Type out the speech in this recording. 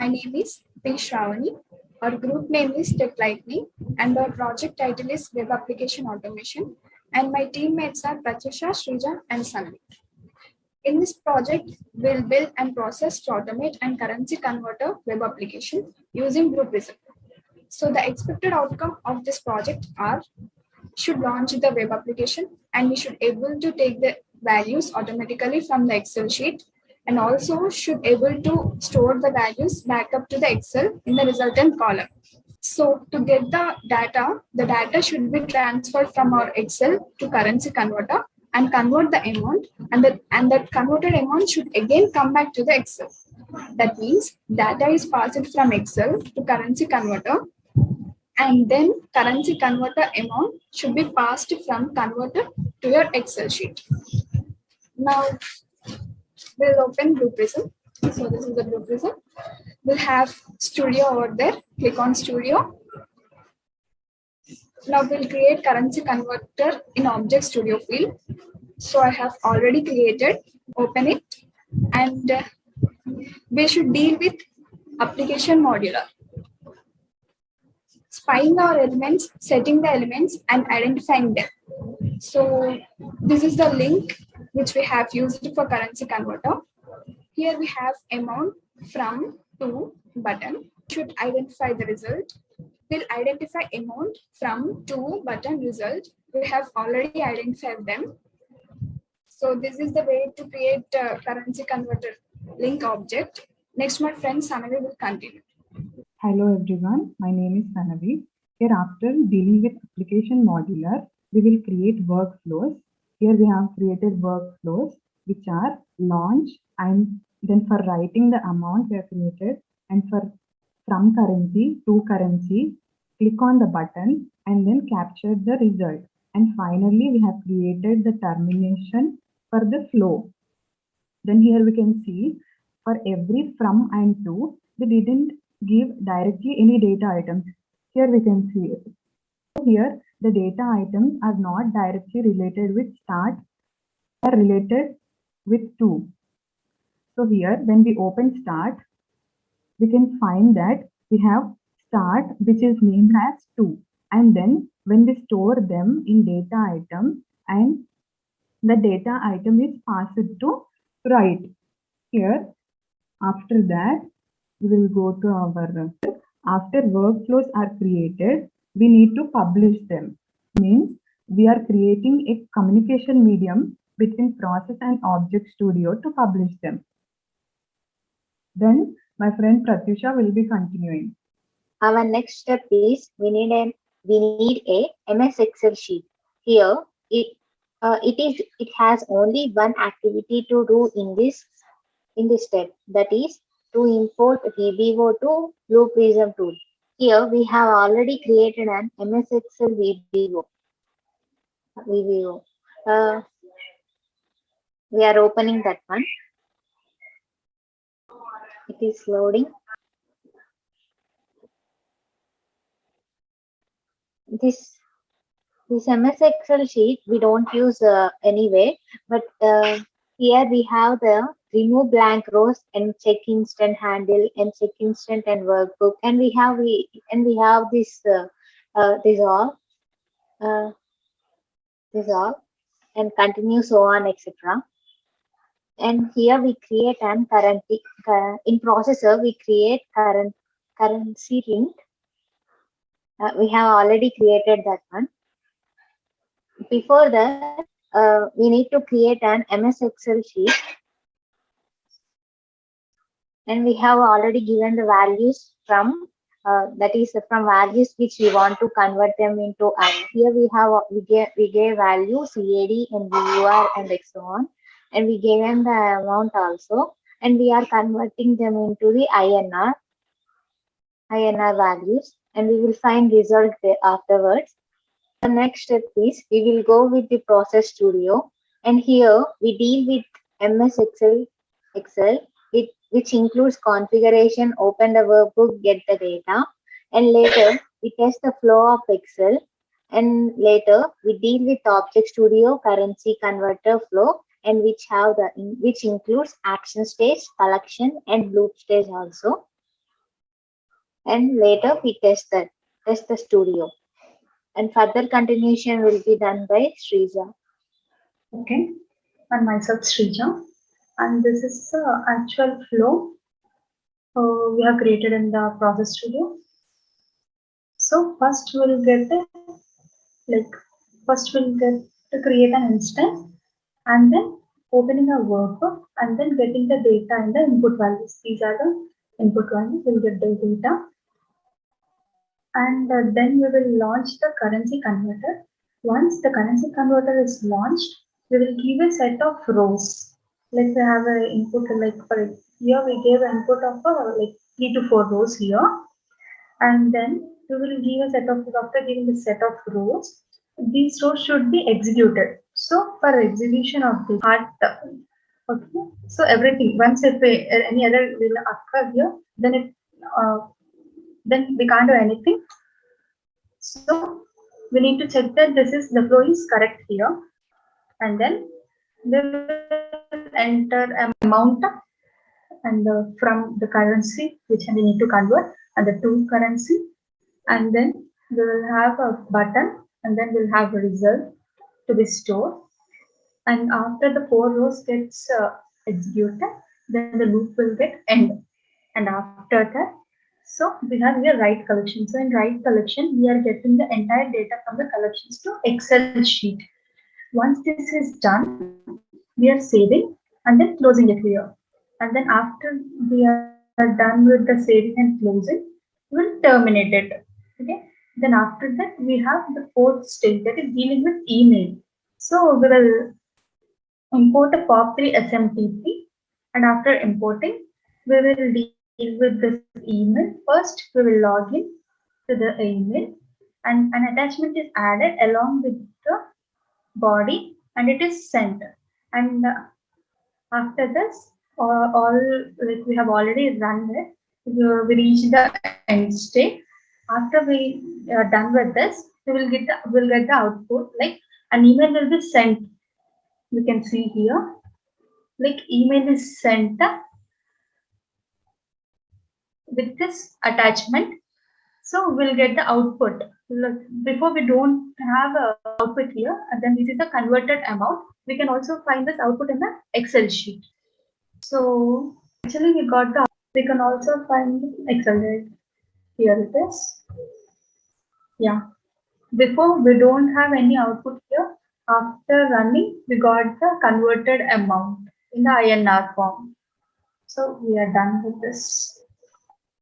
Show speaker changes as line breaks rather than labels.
My name is P. Shravani. Our group name is Tech Lightning, and our project title is Web Application Automation. And my teammates are Pratyusha, Shrija, and Sanvi. In this project, we'll build and process to automate and currency converter web application using Blue Prism. So the expected outcome of this project are should launch the web application and we should able to take the values automatically from the Excel sheet and also should able to store the values back up to the Excel in the resultant column. So to get the data should be transferred from our Excel to currency converter and convert the amount and that converted amount should again come back to the Excel. That means data is passed from Excel to currency converter and then currency converter amount should be passed from converter to your Excel sheet. Now we'll open Blue Prism. So this is the Blue Prism. We'll have Studio over there. Click on Studio. Now we'll create currency converter in Object Studio field. So I have already created. Open it, and we should deal with application modular. Spying our elements, setting the elements, and identifying them. So this is the link which we have used for currency converter. Here we have amount from to button. Should identify the result. We'll identify amount from to button result. We have already identified them. So this is the way to create currency converter link object. Next, my friend Sanavi will continue.
Hello everyone, my name is Sanavi. Here after dealing with application modular, we will create workflows. Here we have created workflows which are launch, and then for writing the amount we have created, and for from currency to currency, click on the button and then capture the result. And finally we have created the termination for the flow. Then here we can see for every from and to, we didn't give directly any data items. Here we can see it. Here the data items are not directly related with start, they are related with to. So here when we open start, we can find that we have start which is named as to, and then when we store them in data item and the data item is passed to write. Here after that we will go to our after workflows are created, we need to publish them. Means we are creating a communication medium between process and Object Studio to publish them. Then my friend Pratyusha will be continuing.
Our next step is we need a MS Excel sheet. Here it has only one activity to do in this step, that is to import VBO to Blue Prism tool. Here we have already created an MS Excel VBO. We are opening that one. It is loading. This MS Excel sheet we don't use anyway, but here we have the remove blank rows and check instant handle and check instant and workbook, and we have this all and continue so on etc. And here we create an currency in processor we create currency link. We have already created that one. Before that, we need to create an MS Excel sheet, and we have already given the values from that is from values which we want to convert them into I. Here we gave value CAD and VUR and so on, and we gave them the amount also, and we are converting them into the INR values, and we will find result afterwards. The next step is we will go with the Process Studio, and here we deal with MS Excel, which includes configuration, open the workbook, get the data, and later we test the flow of Excel, and later we deal with Object Studio currency converter flow, and which includes action stage, collection, and loop stage also. and later we test the studio. And further continuation will be done by Srija.
Okay, and myself Srija, and this is the actual flow we have created in the process studio. So first we'll get the like first we'll get to create an instance and then opening a workbook and then getting the data in the input values. These are the input values. We'll get the data and then we will launch the currency converter. Once the currency converter is launched, we will give a set of rows. Like we have an input like for here we gave an input of like 3 to 4 rows here, and then we will give a set of after giving the set of rows, these rows should be executed. So for execution of the part, okay. So everything once if any other will occur here, then we can't do anything. So we need to check that the flow is correct here, and then we will enter amount and from the currency which we need to convert and the to currency, and then we will have a button and then we'll have a result to be stored, and after the 4 rows gets executed, then the loop will get end, and after that, so we have here write collection. So in write collection we are getting the entire data from the collections to Excel sheet. Once this is done, we are saving and then closing it here, and then after we are done with the saving and closing, we'll terminate it. Okay, then after that we have the fourth stage, that is dealing with email. So we will import a POP3 SMTP, and after importing, we will deal with this email. First, we will log in to the email, and an attachment is added along with the body, and it is sent. And after this, all like we have already run it, we reach the end state. After we are done with this, we'll get the output like an email will be sent. You can see here, like email is sent with this attachment. So we'll get the output. Before we don't have a output here, and then this is the converted amount. We can also find this output in the Excel sheet. So actually we got the, we can also find Excel sheet. Here it is. Yeah. Before we don't have any output here. After running, we got the converted amount in the INR form. So we are done with this.